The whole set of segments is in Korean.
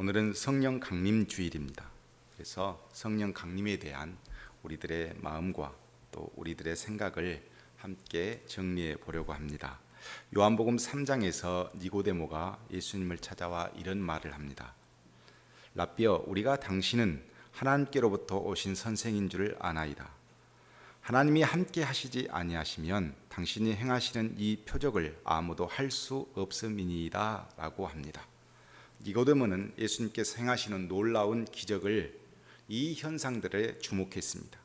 오늘은 성령 강림 주일입니다. 그래서 성령 강림에 대한 우리들의 마음과 또 우리들의 생각을 함께 정리해 보려고 합니다. 요한복음 3장에서 니고데모가 예수님을 찾아와 이런 말을 합니다. 라삐어, 우리가 당신은 하나님께로부터 오신 선생인 줄 아나이다. 하나님이 함께 하시지 아니하시면 당신이 행하시는 이 표적을 아무도 할 수 없음이니이다 라고 합니다. 니고데모는 예수님께서 행하시는 놀라운 기적을, 이 현상들에 주목했습니다.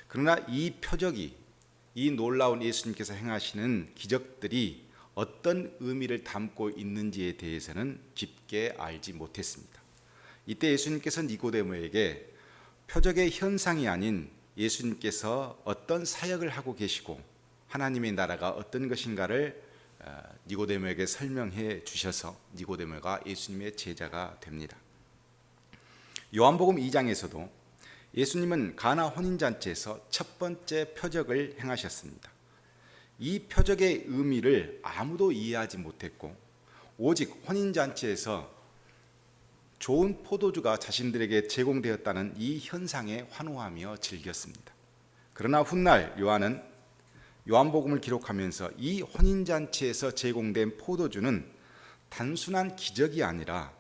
그러나 이 표적이, 이 놀라운 예수님께서 행하시는 기적들이 어떤 의미를 담고 있는지에 대해서는 깊게 알지 못했습니다. 이때 예수님께서 니고데모에게 표적의 현상이 아닌 예수님께서 어떤 사역을 하고 계시고 하나님의 나라가 어떤 것인가를 니고데모에게 설명해 주셔서 니고데모가 예수님의 제자가 됩니다. 요한복음 2장에서도 예수님은 가나 혼인잔치에서 첫 번째 표적을 행하셨습니다. 이 표적의 의미를 아무도 이해하지 못했고 오직 혼인잔치에서 좋은 포도주가 자신들에게 제공되었다는 이 현상에 환호하며 즐겼습니다. 그러나 훗날 요한은 요한복음을 기록하면서 이 혼인잔치에서 제공된 포도주는 단순한 기적이 아니라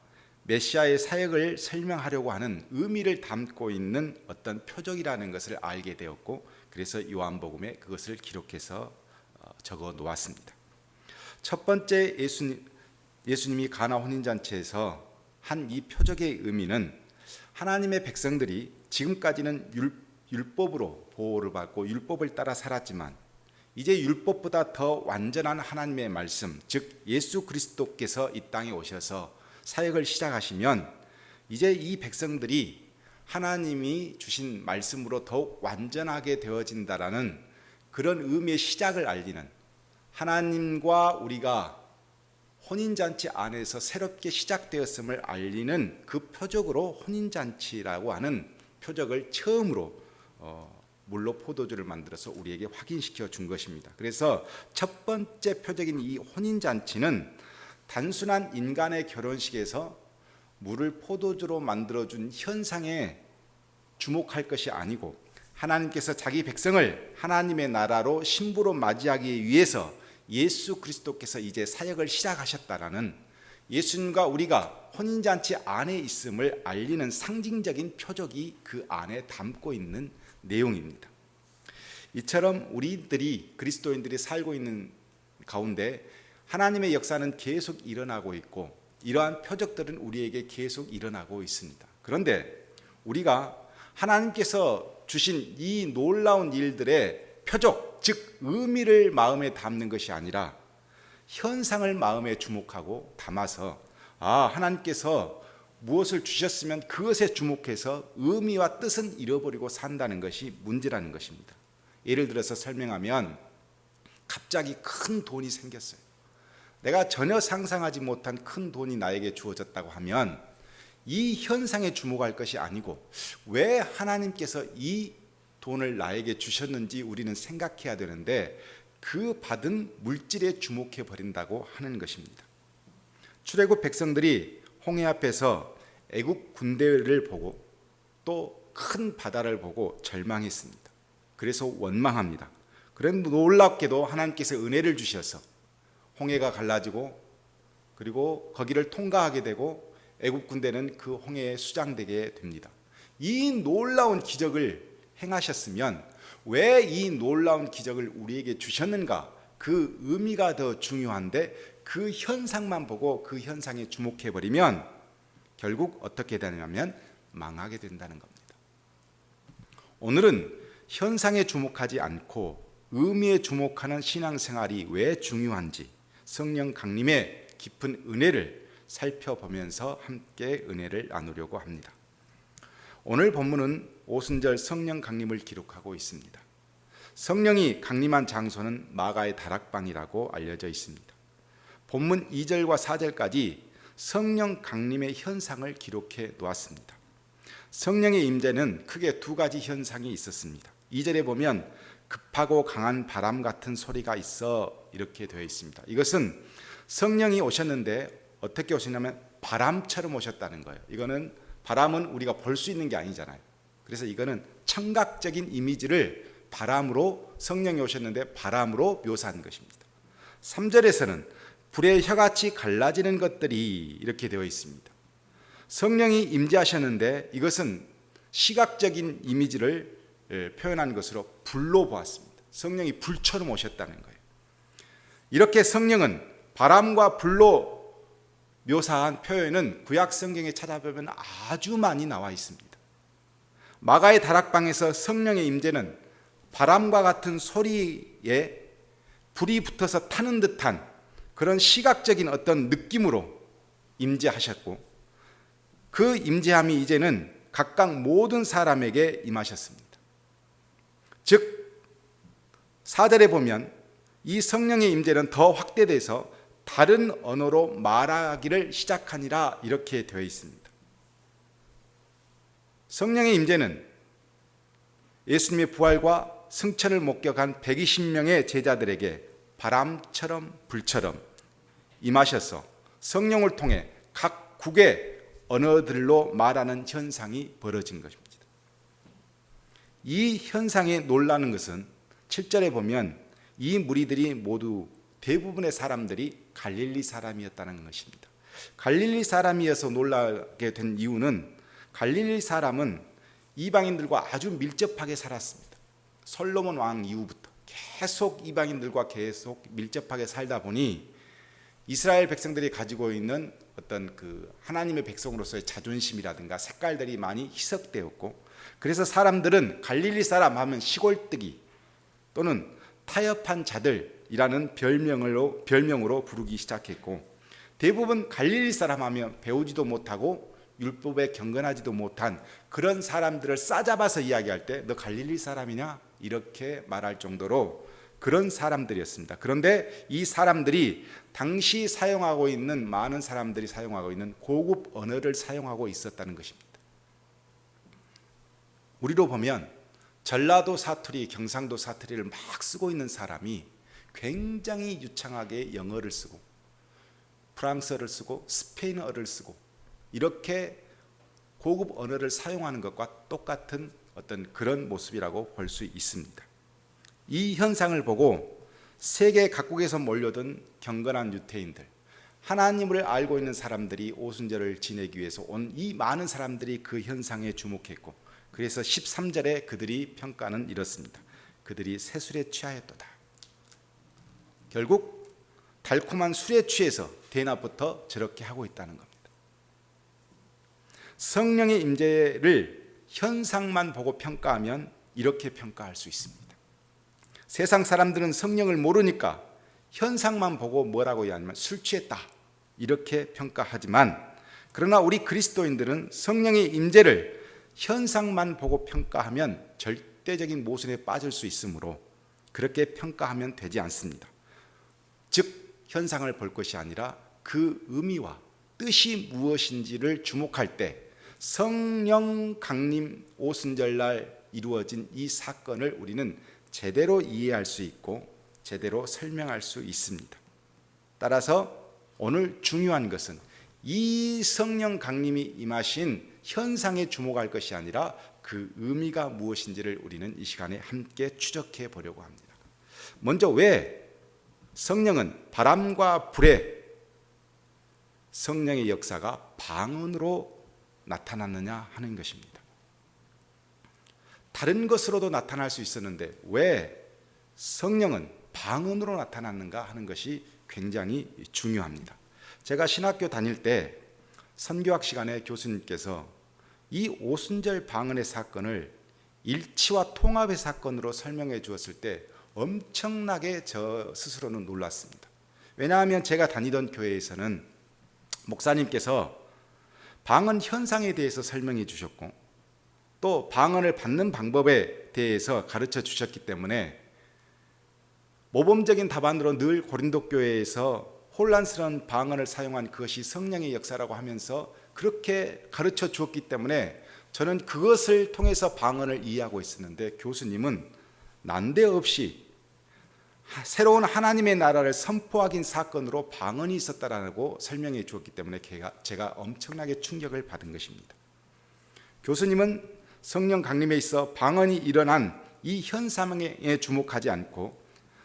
메시아의 사역을 설명하려고 하는 의미를 담고 있는 어떤 표적이라는 것을 알게 되었고, 그래서 요한복음에 그것을 기록해서 적어 놓았습니다. 첫 번째 예수님이 가나 혼인잔치에서 한 이 표적의 의미는 하나님의 백성들이 지금까지는 율법으로 보호를 받고 율법을 따라 살았지만 이제 율법보다 더 완전한 하나님의 말씀, 즉 예수 그리스도께서 이 땅에 오셔서 사역을 시작하시면 이제 이 백성들이 하나님이 주신 말씀으로 더욱 완전하게 되어진다라는 그런 의미의 시작을 알리는, 하나님과 우리가 혼인잔치 안에서 새롭게 시작되었음을 알리는 그 표적으로 혼인잔치라고 하는 표적을 처음으로 물로 포도주를 만들어서 우리에게 확인시켜 준 것입니다. 그래서 첫 번째 표적인 이 혼인잔치는 단순한 인간의 결혼식에서 물을 포도주로 만들어준 현상에 주목할 것이 아니고, 하나님께서 자기 백성을 하나님의 나라로 신부로 맞이하기 위해서 예수 그리스도께서 이제 사역을 시작하셨다라는, 예수님과 우리가 혼인잔치 안에 있음을 알리는 상징적인 표적이 그 안에 담고 있는 내용입니다. 이처럼 우리들이, 그리스도인들이 살고 있는 가운데 하나님의 역사는 계속 일어나고 있고 이러한 표적들은 우리에게 계속 일어나고 있습니다. 그런데 우리가 하나님께서 주신 이 놀라운 일들의 표적, 즉 의미를 마음에 담는 것이 아니라 현상을 마음에 주목하고 담아서 하나님께서 무엇을 주셨으면 그것에 주목해서 의미와 뜻은 잃어버리고 산다는 것이 문제라는 것입니다. 예를 들어서 설명하면, 갑자기 큰 돈이 생겼어요. 내가 전혀 상상하지 못한 큰 돈이 나에게 주어졌다고 하면 이 현상에 주목할 것이 아니고 왜 하나님께서 이 돈을 나에게 주셨는지 우리는 생각해야 되는데, 그 받은 물질에 주목해 버린다고 하는 것입니다. 출애굽 백성들이 홍해 앞에서 애굽 군대를 보고 또 큰 바다를 보고 절망했습니다. 그래서 원망합니다. 그런데 놀랍게도 하나님께서 은혜를 주셔서 홍해가 갈라지고 그리고 거기를 통과하게 되고 애굽 군대는 그 홍해에 수장되게 됩니다. 이 놀라운 기적을 행하셨으면 왜 이 놀라운 기적을 우리에게 주셨는가, 그 의미가 더 중요한데 그 현상만 보고 그 현상에 주목해버리면 결국 어떻게 되냐면 망하게 된다는 겁니다. 오늘은 현상에 주목하지 않고 의미에 주목하는 신앙생활이 왜 중요한지, 성령 강림의 깊은 은혜를 살펴보면서 함께 은혜를 나누려고 합니다. 오늘 본문은 오순절 성령 강림을 기록하고 있습니다. 성령이 강림한 장소는 마가의 다락방이라고 알려져 있습니다. 본문 2절과 4절까지 성령 강림의 현상을 기록해 놓았습니다. 성령의 임재는 크게 두 가지 현상이 있었습니다. 2절에 보면 급하고 강한 바람 같은 소리가 있어 이렇게 되어 있습니다. 이것은 성령이 오셨는데 어떻게 오시냐면 바람처럼 오셨다는 거예요. 이거는 바람은 우리가 볼 수 있는 게 아니잖아요. 그래서 이거는 청각적인 이미지를 바람으로, 성령이 오셨는데 바람으로 묘사한 것입니다. 3절에서는 불의 혀같이 갈라지는 것들이 이렇게 되어 있습니다. 성령이 임재하셨는데 이것은 시각적인 이미지를 표현한 것으로 불로 보았습니다. 성령이 불처럼 오셨다는 거예요. 이렇게 성령은 바람과 불로 묘사한 표현은 구약 성경에 찾아보면 아주 많이 나와 있습니다. 마가의 다락방에서 성령의 임재는 바람과 같은 소리에 불이 붙어서 타는 듯한 그런 시각적인 어떤 느낌으로 임재하셨고, 그 임재함이 이제는 각각 모든 사람에게 임하셨습니다. 즉 4절에 보면 이 성령의 임재는 더 확대돼서 다른 언어로 말하기를 시작하니라 이렇게 되어 있습니다. 성령의 임재는 예수님의 부활과 승천을 목격한 120명의 제자들에게 바람처럼 불처럼 임하셔서 성령을 통해 각 국의 언어들로 말하는 현상이 벌어진 것입니다. 이 현상에 놀라는 것은 7절에 보면 이 무리들이 모두 대부분의 사람들이 갈릴리 사람이었다는 것입니다. 갈릴리 사람이어서 놀라게 된 이유는 갈릴리 사람은 이방인들과 아주 밀접하게 살았습니다. 솔로몬 왕 이후부터 계속 이방인들과 계속 밀접하게 살다 보니 이스라엘 백성들이 가지고 있는 어떤 그 하나님의 백성으로서의 자존심이라든가 색깔들이 많이 희석되었고, 그래서 사람들은 갈릴리 사람 하면 시골뜨기 또는 타협한 자들이라는 별명으로 부르기 시작했고, 대부분 갈릴리 사람 하면 배우지도 못하고 율법에 경건하지도 못한 그런 사람들을 싸잡아서 이야기할 때 너 갈릴리 사람이냐? 이렇게 말할 정도로 그런 사람들이었습니다. 그런데 이 사람들이 당시 사용하고 있는, 많은 사람들이 사용하고 있는 고급 언어를 사용하고 있었다는 것입니다. 우리로 보면 전라도 사투리, 경상도 사투리를 막 쓰고 있는 사람이 굉장히 유창하게 영어를 쓰고 프랑스어를 쓰고 스페인어를 쓰고 이렇게 고급 언어를 사용하는 것과 똑같은 어떤 그런 모습이라고 볼 수 있습니다. 이 현상을 보고 세계 각국에서 몰려든 경건한 유대인들, 하나님을 알고 있는 사람들이 오순절을 지내기 위해서 온 이 많은 사람들이 그 현상에 주목했고, 그래서 13절에 그들이 평가는 이렇습니다. 그들이 새술에 취하였도다. 결국 달콤한 술에 취해서 대낮부터 저렇게 하고 있다는 겁니다. 성령의 임재를 현상만 보고 평가하면 이렇게 평가할 수 있습니다. 세상 사람들은 성령을 모르니까 현상만 보고 뭐라고 하냐면 술 취했다 이렇게 평가하지만, 그러나 우리 그리스도인들은 성령의 임재를 현상만 보고 평가하면 절대적인 모순에 빠질 수 있으므로 그렇게 평가하면 되지 않습니다. 즉 현상을 볼 것이 아니라 그 의미와 뜻이 무엇인지를 주목할 때 성령 강림 오순절날 이루어진 이 사건을 우리는 제대로 이해할 수 있고 제대로 설명할 수 있습니다. 따라서 오늘 중요한 것은 이 성령 강림이 임하신 현상에 주목할 것이 아니라 그 의미가 무엇인지를 우리는 이 시간에 함께 추적해 보려고 합니다. 먼저 왜 성령은 바람과 불의 성령의 역사가 방언으로 나타났느냐 하는 것입니다. 다른 것으로도 나타날 수 있었는데 왜 성령은 방언으로 나타났는가 하는 것이 굉장히 중요합니다. 제가 신학교 다닐 때 선교학 시간에 교수님께서 이 오순절 방언의 사건을 일치와 통합의 사건으로 설명해 주었을 때 엄청나게 저 스스로는 놀랐습니다. 왜냐하면 제가 다니던 교회에서는 목사님께서 방언 현상에 대해서 설명해 주셨고 또 방언을 받는 방법에 대해서 가르쳐 주셨기 때문에 모범적인 답안으로 늘 고린도 교회에서 혼란스러운 방언을 사용한 그것이 성령의 역사라고 하면서 그렇게 가르쳐 주었기 때문에 저는 그것을 통해서 방언을 이해하고 있었는데, 교수님은 난데없이 새로운 하나님의 나라를 선포하긴 사건으로 방언이 있었다라고 설명해 주었기 때문에 제가 엄청나게 충격을 받은 것입니다. 교수님은 성령 강림에 있어 방언이 일어난 이 현상에 주목하지 않고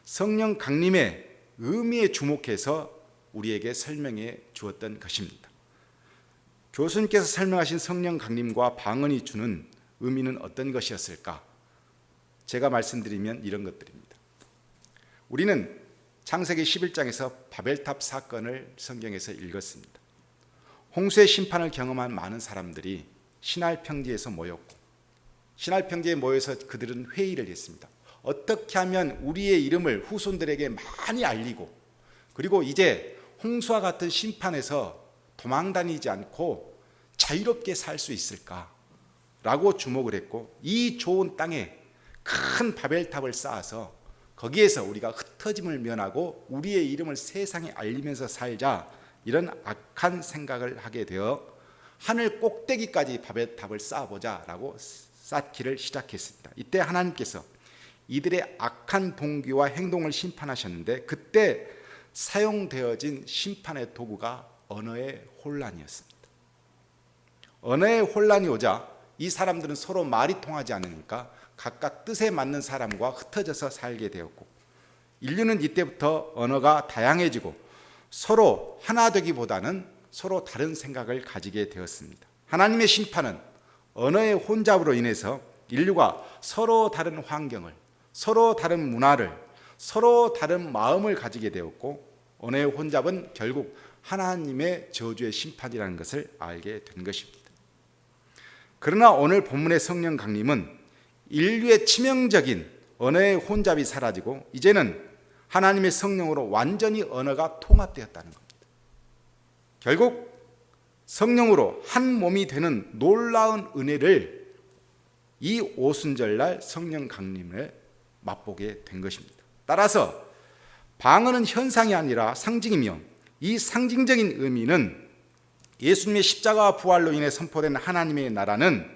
성령 강림의 의미에 주목해서 우리에게 설명해 주었던 것입니다. 교수님께서 설명하신 성령 강림과 방언이 주는 의미는 어떤 것이었을까? 제가 말씀드리면 이런 것들입니다. 우리는 창세기 11장에서 바벨탑 사건을 성경에서 읽었습니다. 홍수의 심판을 경험한 많은 사람들이 신할 평지에서 모였고, 신할 평지에 모여서 그들은 회의를 했습니다. 어떻게 하면 우리의 이름을 후손들에게 많이 알리고, 그리고 이제 홍수와 같은 심판에서 도망다니지 않고 자유롭게 살 수 있을까? 라고 주목을 했고, 이 좋은 땅에 큰 바벨탑을 쌓아서 거기에서 우리가 흩어짐을 면하고 우리의 이름을 세상에 알리면서 살자, 이런 악한 생각을 하게 되어 하늘 꼭대기까지 바벨탑을 쌓아보자 라고 쌓기를 시작했습니다. 이때 하나님께서 이들의 악한 동기와 행동을 심판하셨는데, 그때 사용되어진 심판의 도구가 언어의 혼란이었습니다. 언어의 혼란이 오자 이 사람들은 서로 말이 통하지 않으니까 각각 뜻에 맞는 사람과 흩어져서 살게 되었고, 인류는 이때부터 언어가 다양해지고 서로 하나 되기보다는 서로 다른 생각을 가지게 되었습니다. 하나님의 심판은 언어의 혼잡으로 인해서 인류가 서로 다른 환경을, 서로 다른 문화를, 서로 다른 마음을 가지게 되었고, 언어의 혼잡은 결국 하나님의 저주의 심판이라는 것을 알게 된 것입니다. 그러나 오늘 본문의 성령 강림은 인류의 치명적인 언어의 혼잡이 사라지고 이제는 하나님의 성령으로 완전히 언어가 통합되었다는 겁니다. 결국 성령으로 한 몸이 되는 놀라운 은혜를 이 오순절날 성령 강림을 맛보게 된 것입니다. 따라서 방언은 현상이 아니라 상징이며, 이 상징적인 의미는 예수님의 십자가와 부활로 인해 선포된 하나님의 나라는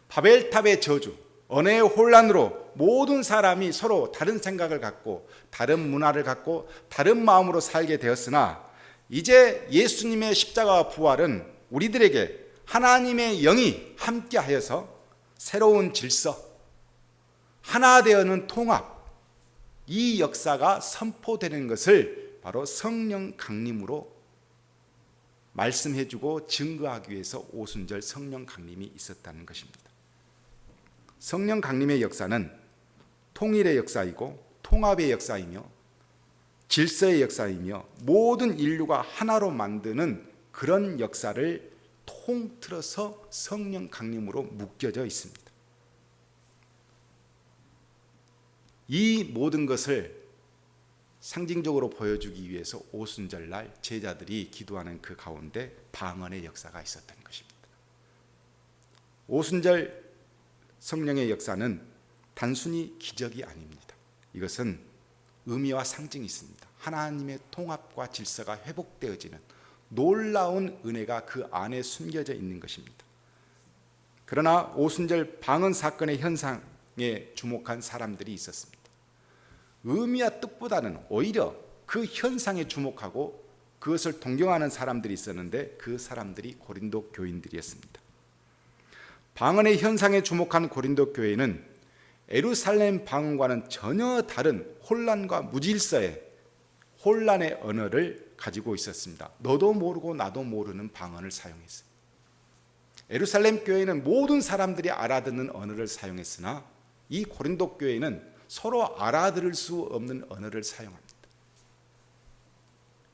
바벨탑의 저주, 언어의 혼란으로 모든 사람이 서로 다른 생각을 갖고 다른 문화를 갖고 다른 마음으로 살게 되었으나, 이제 예수님의 십자가와 부활은 우리들에게 하나님의 영이 함께하여서 새로운 질서, 하나 되어는 통합, 이 역사가 선포되는 것을 바로 성령 강림으로 말씀해주고 증거하기 위해서 오순절 성령 강림이 있었다는 것입니다. 성령 강림의 역사는 통일의 역사이고 통합의 역사이며 질서의 역사이며 모든 인류가 하나로 만드는 그런 역사를 통틀어서 성령 강림으로 묶여져 있습니다. 이 모든 것을 상징적으로 보여주기 위해서 오순절날 제자들이 기도하는 그 가운데 방언의 역사가 있었던 것입니다. 오순절 성령의 역사는 단순히 기적이 아닙니다. 이것은 의미와 상징이 있습니다. 하나님의 통합과 질서가 회복되어지는 놀라운 은혜가 그 안에 숨겨져 있는 것입니다. 그러나 오순절 방언 사건의 현상에 주목한 사람들이 있었습니다. 의미와 뜻보다는 오히려 그 현상에 주목하고 그것을 동경하는 사람들이 있었는데, 그 사람들이 고린도 교인들이었습니다. 방언의 현상에 주목한 고린도 교회는 예루살렘 방언과는 전혀 다른 혼란과 무질서의 혼란의 언어를 가지고 있었습니다. 너도 모르고 나도 모르는 방언을 사용했어요. 예루살렘 교회는 모든 사람들이 알아듣는 언어를 사용했으나 이 고린도 교회는 서로 알아들을 수 없는 언어를 사용합니다.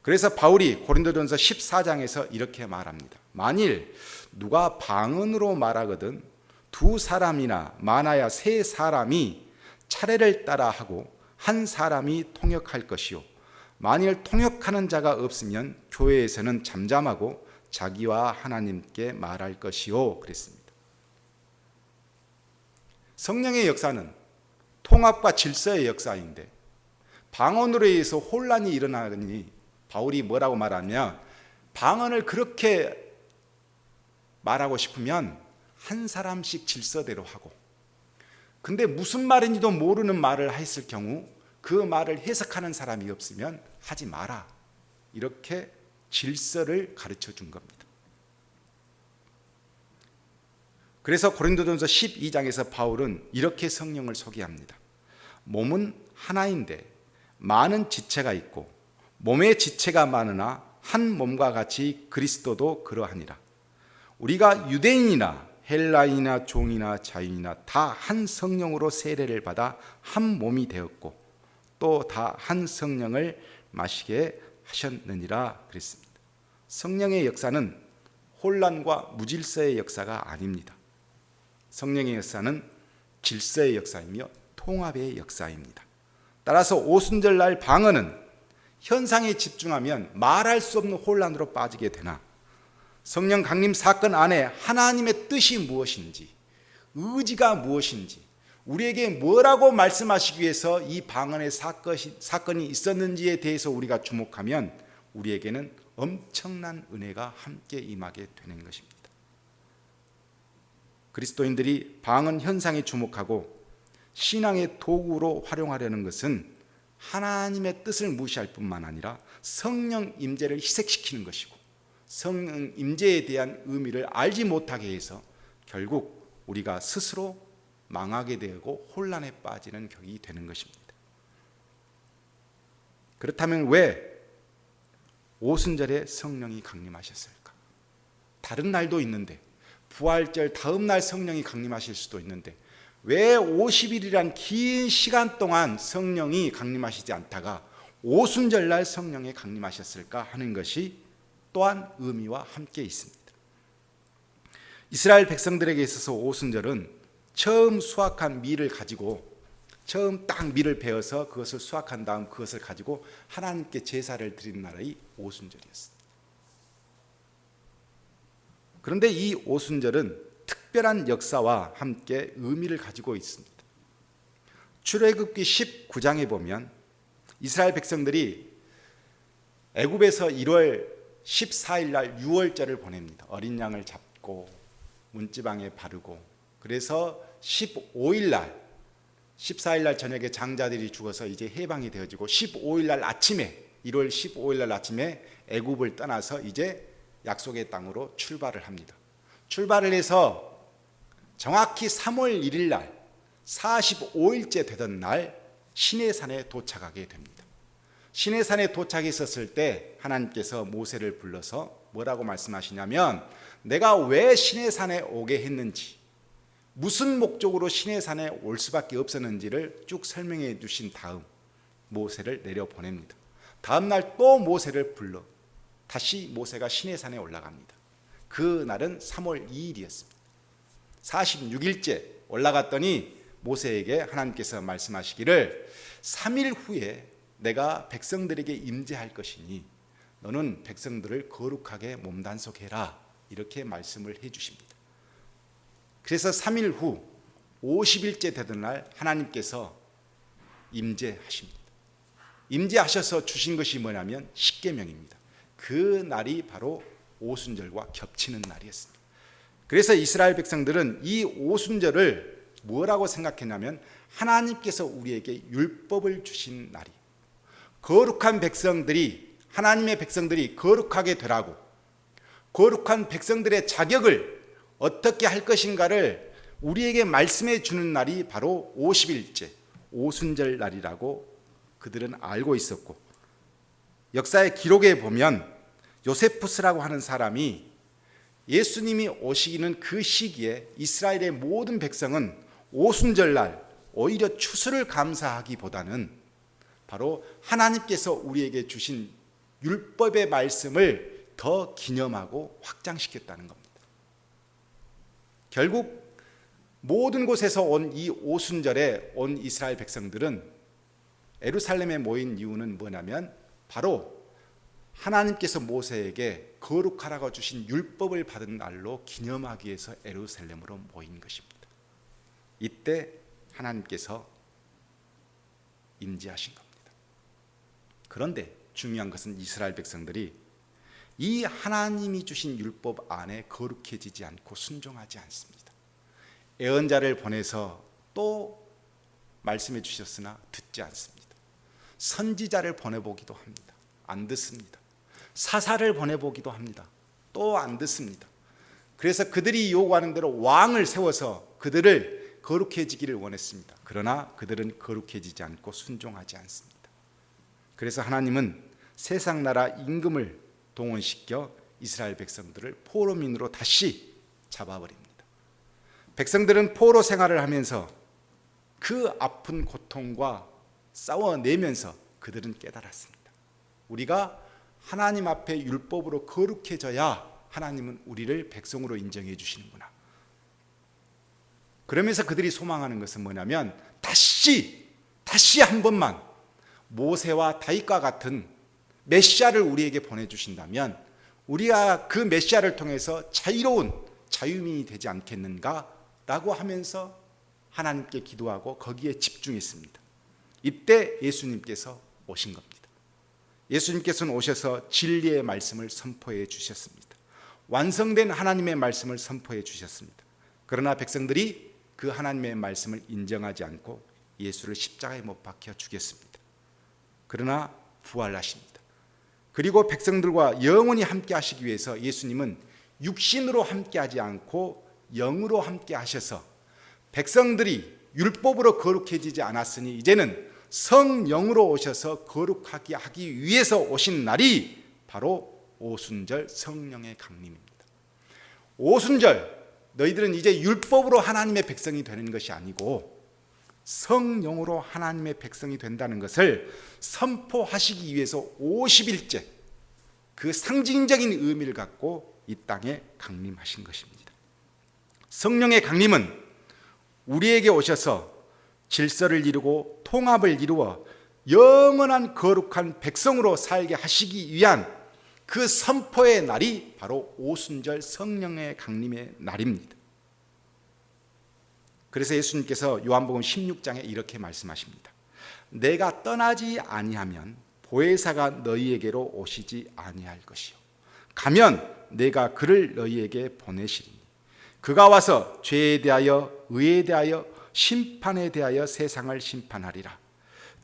그래서 바울이 고린도전서 14장에서 이렇게 말합니다. 만일 누가 방언으로 말하거든 두 사람이나 많아야 세 사람이 차례를 따라 하고 한 사람이 통역할 것이요, 만일 통역하는 자가 없으면 교회에서는 잠잠하고 자기와 하나님께 말할 것이요, 그랬습니다. 성령의 역사는 통합과 질서의 역사인데 방언으로 인해서 혼란이 일어나니 바울이 뭐라고 말하냐, 방언을 그렇게 말하고 싶으면 한 사람씩 질서대로 하고, 근데 무슨 말인지도 모르는 말을 했을 경우 그 말을 해석하는 사람이 없으면 하지 마라. 이렇게 질서를 가르쳐 준 겁니다. 그래서 고린도전서 12장에서 바울은 이렇게 성령을 소개합니다. 몸은 하나인데 많은 지체가 있고 몸의 지체가 많으나 한 몸과 같이 그리스도도 그러하니라. 우리가 유대인이나 헬라인이나 종이나 자유인이나 다 한 성령으로 세례를 받아 한 몸이 되었고 또 다 한 성령을 마시게 하셨느니라 그랬습니다. 성령의 역사는 혼란과 무질서의 역사가 아닙니다. 성령의 역사는 질서의 역사이며 통합의 역사입니다. 따라서 오순절날 방언은 현상에 집중하면 말할 수 없는 혼란으로 빠지게 되나 성령 강림 사건 안에 하나님의 뜻이 무엇인지, 의지가 무엇인지, 우리에게 뭐라고 말씀하시기 위해서 이 방언의 사건이 있었는지에 대해서 우리가 주목하면 우리에게는 엄청난 은혜가 함께 임하게 되는 것입니다. 그리스도인들이 방언 현상에 주목하고 신앙의 도구로 활용하려는 것은 하나님의 뜻을 무시할 뿐만 아니라 성령 임재를 희색시키는 것이고 성령 임재에 대한 의미를 알지 못하게 해서 결국 우리가 스스로 망하게 되고 혼란에 빠지는 격이 되는 것입니다. 그렇다면 왜 오순절에 성령이 강림하셨을까? 다른 날도 있는데 부활절 다음 날 성령이 강림하실 수도 있는데 왜 50일이란 긴 시간 동안 성령이 강림하시지 않다가 오순절날 성령이 강림하셨을까 하는 것이 또한 의미와 함께 있습니다. 이스라엘 백성들에게 있어서 오순절은 처음 수확한 밀을 가지고 처음 딱 밀을 베어서 그것을 수확한 다음 그것을 가지고 하나님께 제사를 드리는 날이 오순절이었습니다. 그런데 이 오순절은 특별한 역사와 함께 의미를 가지고 있습니다. 출애굽기 19장에 보면 이스라엘 백성들이 애굽에서 1월 14일 날 유월절을 보냅니다. 어린 양을 잡고 문지방에 바르고 그래서 15일 날 14일 날 저녁에 장자들이 죽어서 이제 해방이 되어지고 15일 날 아침에 1월 15일 날 아침에 애굽을 떠나서 이제 약속의 땅으로 출발을 합니다. 출발을 해서 정확히 3월 1일 날 45일째 되던 날 시내산에 도착하게 됩니다. 시내산에 도착했었을 때 하나님께서 모세를 불러서 뭐라고 말씀하시냐면 내가 왜 시내산에 오게 했는지 무슨 목적으로 시내산에 올 수밖에 없었는지를 쭉 설명해 주신 다음 모세를 내려보냅니다. 다음 날 또 모세를 불러 다시 모세가 시내산에 올라갑니다. 그 날은 3월 2일이었습니다. 46일째 올라갔더니 모세에게 하나님께서 말씀하시기를 3일 후에 내가 백성들에게 임재할 것이니 너는 백성들을 거룩하게 몸단속해라 이렇게 말씀을 해주십니다. 그래서 3일 후 50일째 되던 날 하나님께서 임재하십니다. 임재하셔서 주신 것이 뭐냐면 십계명입니다. 그 날이 바로 오순절과 겹치는 날이었습니다. 그래서 이스라엘 백성들은 이 오순절을 뭐라고 생각했냐면 하나님께서 우리에게 율법을 주신 날이 거룩한 백성들이 하나님의 백성들이 거룩하게 되라고 거룩한 백성들의 자격을 어떻게 할 것인가를 우리에게 말씀해 주는 날이 바로 50일째 오순절 날이라고 그들은 알고 있었고 역사의 기록에 보면 요세푸스라고 하는 사람이 예수님이 오시기는 그 시기에 이스라엘의 모든 백성은 오순절 날 오히려 추수를 감사하기보다는 바로 하나님께서 우리에게 주신 율법의 말씀을 더 기념하고 확장시켰다는 겁니다. 결국 모든 곳에서 온 이 오순절에 온 이스라엘 백성들은 예루살렘에 모인 이유는 뭐냐면 바로 하나님께서 모세에게 거룩하라고 주신 율법을 받은 날로 기념하기 위해서 예루살렘으로 모인 것입니다. 이때 하나님께서 임재하신 겁니다. 그런데 중요한 것은 이스라엘 백성들이 이 하나님이 주신 율법 안에 거룩해지지 않고 순종하지 않습니다. 예언자를 보내서 또 말씀해 주셨으나 듣지 않습니다. 선지자를 보내보기도 합니다. 안 듣습니다. 사사를 보내보기도 합니다. 또 안 듣습니다. 그래서 그들이 요구하는 대로 왕을 세워서 그들을 거룩해지기를 원했습니다. 그러나 그들은 거룩해지지 않고 순종하지 않습니다. 그래서 하나님은 세상 나라 임금을 동원시켜 이스라엘 백성들을 포로민으로 다시 잡아버립니다. 백성들은 포로 생활을 하면서 그 아픈 고통과 싸워내면서 그들은 깨달았습니다. 우리가 하나님 앞에 율법으로 거룩해져야 하나님은 우리를 백성으로 인정해 주시는구나. 그러면서 그들이 소망하는 것은 뭐냐면 다시 한 번만 모세와 다윗과 같은 메시아를 우리에게 보내주신다면 우리가 그 메시아를 통해서 자유로운 자유민이 되지 않겠는가라고 하면서 하나님께 기도하고 거기에 집중했습니다. 이때 예수님께서 오신 겁니다. 예수님께서는 오셔서 진리의 말씀을 선포해 주셨습니다. 완성된 하나님의 말씀을 선포해 주셨습니다. 그러나 백성들이 그 하나님의 말씀을 인정하지 않고 예수를 십자가에 못 박혀 죽였습니다. 그러나 부활하십니다. 그리고 백성들과 영원히 함께 하시기 위해서 예수님은 육신으로 함께 하지 않고 영으로 함께 하셔서 백성들이 율법으로 거룩해지지 않았으니 이제는 성령으로 오셔서 거룩하게 하기 위해서 오신 날이 바로 오순절 성령의 강림입니다. 오순절 너희들은 이제 율법으로 하나님의 백성이 되는 것이 아니고 성령으로 하나님의 백성이 된다는 것을 선포하시기 위해서 50일째 그 상징적인 의미를 갖고 이 땅에 강림하신 것입니다. 성령의 강림은 우리에게 오셔서 질서를 이루고 통합을 이루어 영원한 거룩한 백성으로 살게 하시기 위한 그 선포의 날이 바로 오순절 성령의 강림의 날입니다. 그래서 예수님께서 요한복음 16장에 이렇게 말씀하십니다. 내가 떠나지 아니하면 보혜사가 너희에게로 오시지 아니할 것이요 가면 내가 그를 너희에게 보내시리니 그가 와서 죄에 대하여 의에 대하여 심판에 대하여 세상을 심판하리라.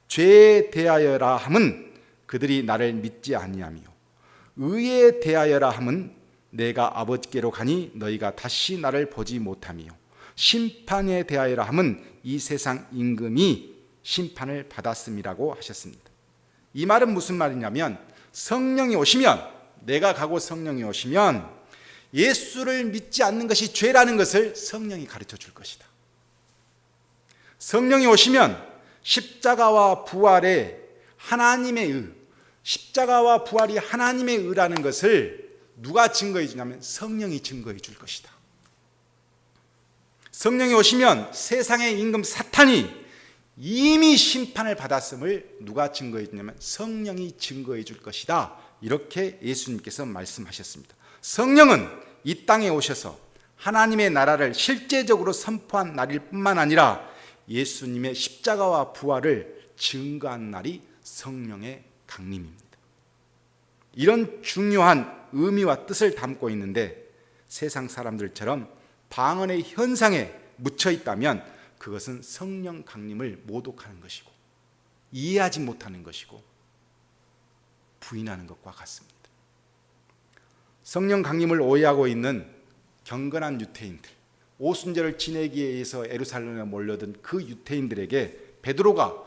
죄에 대하여라 함은 그들이 나를 믿지 아니하며 의에 대하여라 함은 내가 아버지께로 가니 너희가 다시 나를 보지 못하며 심판에 대하여라 함은 이 세상 임금이 심판을 받았음이라고 하셨습니다. 이 말은 무슨 말이냐면 성령이 오시면 내가 가고 성령이 오시면 예수를 믿지 않는 것이 죄라는 것을 성령이 가르쳐 줄 것이다. 성령이 오시면 십자가와 부활의 하나님의 의, 십자가와 부활이 하나님의 의라는 것을 누가 증거해 주냐면 성령이 증거해 줄 것이다. 성령이 오시면 세상의 임금 사탄이 이미 심판을 받았음을 누가 증거해 주냐면 성령이 증거해 줄 것이다. 이렇게 예수님께서 말씀하셨습니다. 성령은 이 땅에 오셔서 하나님의 나라를 실제적으로 선포한 날일 뿐만 아니라 예수님의 십자가와 부활을 증거한 날이 성령의 강림입니다. 이런 중요한 의미와 뜻을 담고 있는데 세상 사람들처럼 방언의 현상에 묻혀 있다면 그것은 성령 강림을 모독하는 것이고 이해하지 못하는 것이고 부인하는 것과 같습니다. 성령 강림을 오해하고 있는 경건한 유대인들, 오순절을 지내기 위해서 예루살렘에 몰려든 그 유대인들에게 베드로가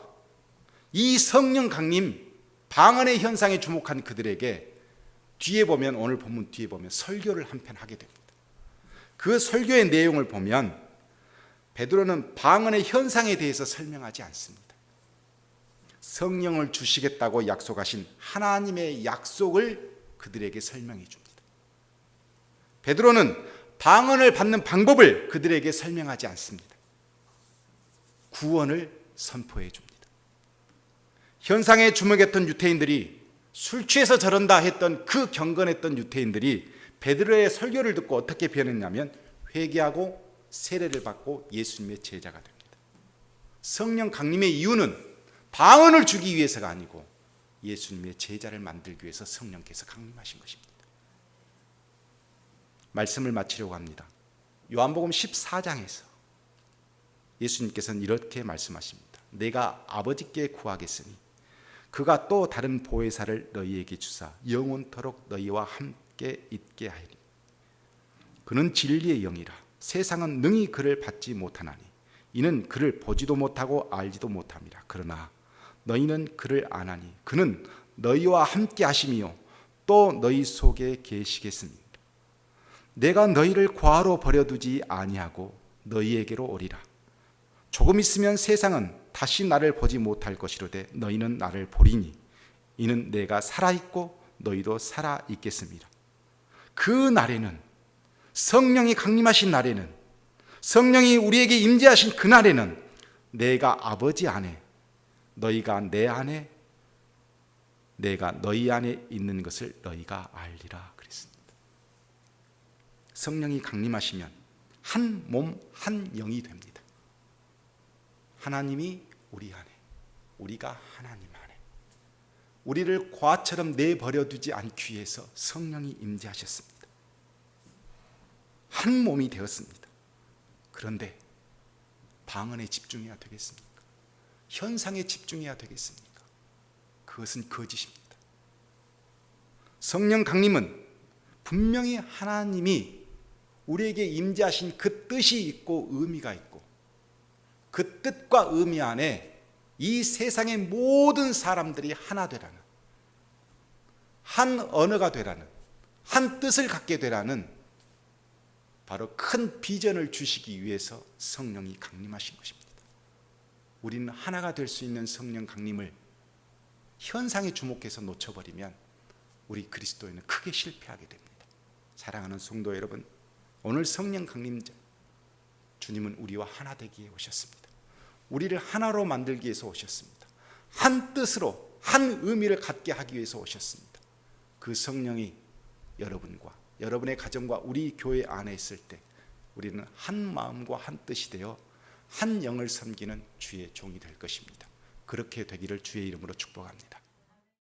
이 성령 강림 방언의 현상에 주목한 그들에게 뒤에 보면 오늘 본문 뒤에 보면 설교를 한편 하게 됩니다. 그 설교의 내용을 보면 베드로는 방언의 현상에 대해서 설명하지 않습니다. 성령을 주시겠다고 약속하신 하나님의 약속을 그들에게 설명해 줍니다. 베드로는 방언을 받는 방법을 그들에게 설명하지 않습니다. 구원을 선포해 줍니다. 현상에 주목했던 유대인들이 술 취해서 저런다 했던 그 경건했던 유대인들이 베드로의 설교를 듣고 어떻게 변했냐면 회개하고 세례를 받고 예수님의 제자가 됩니다. 성령 강림의 이유는 방언을 주기 위해서가 아니고 예수님의 제자를 만들기 위해서 성령께서 강림하신 것입니다. 말씀을 마치려고 합니다. 요한복음 14장에서 예수님께서는 이렇게 말씀하십니다. 내가 아버지께 구하겠으니 그가 또 다른 보혜사를 너희에게 주사 영원토록 너희와 함께 있게 하리니 그는 진리의 영이라 세상은 능히 그를 받지 못하나니 이는 그를 보지도 못하고 알지도 못함이라. 그러나 너희는 그를 아나니 그는 너희와 함께 하심이요 또 너희 속에 계시겠습니다. 내가 너희를 고아로 버려두지 아니하고 너희에게로 오리라. 조금 있으면 세상은 다시 나를 보지 못할 것이로되 너희는 나를 보리니 이는 내가 살아있고 너희도 살아있겠습니다. 그 날에는, 성령이 강림하신 날에는, 성령이 우리에게 임재하신 그 날에는 내가 아버지 안에, 너희가 내 안에, 내가 너희 안에 있는 것을 너희가 알리라 그랬습니다. 성령이 강림하시면 한 몸 한 영이 됩니다. 하나님이 우리 안에, 우리가 하나님 안에. 우리를 고아처럼 내버려 두지 않기 위해서 성령이 임재하셨습니다. 한 몸이 되었습니다. 그런데 방언에 집중해야 되겠습니까? 현상에 집중해야 되겠습니까? 그것은 거짓입니다. 성령 강림은 분명히 하나님이 우리에게 임재하신 그 뜻이 있고 의미가 있고 그 뜻과 의미 안에 이 세상의 모든 사람들이 하나 되라는, 한 언어가 되라는, 한 뜻을 갖게 되라는 바로 큰 비전을 주시기 위해서 성령이 강림하신 것입니다. 우리는 하나가 될 수 있는 성령 강림을 현상에 주목해서 놓쳐버리면 우리 그리스도인은 크게 실패하게 됩니다. 사랑하는 성도 여러분, 오늘 성령 강림자 주님은 우리와 하나 되기에 오셨습니다. 우리를 하나로 만들기 위해서 오셨습니다. 한 뜻으로 한 의미를 갖게 하기 위해서 오셨습니다. 그 성령이 여러분과 여러분의 가정과 우리 교회 안에 있을 때 우리는 한 마음과 한 뜻이 되어 한 영을 섬기는 주의 종이 될 것입니다. 그렇게 되기를 주의 이름으로 축복합니다.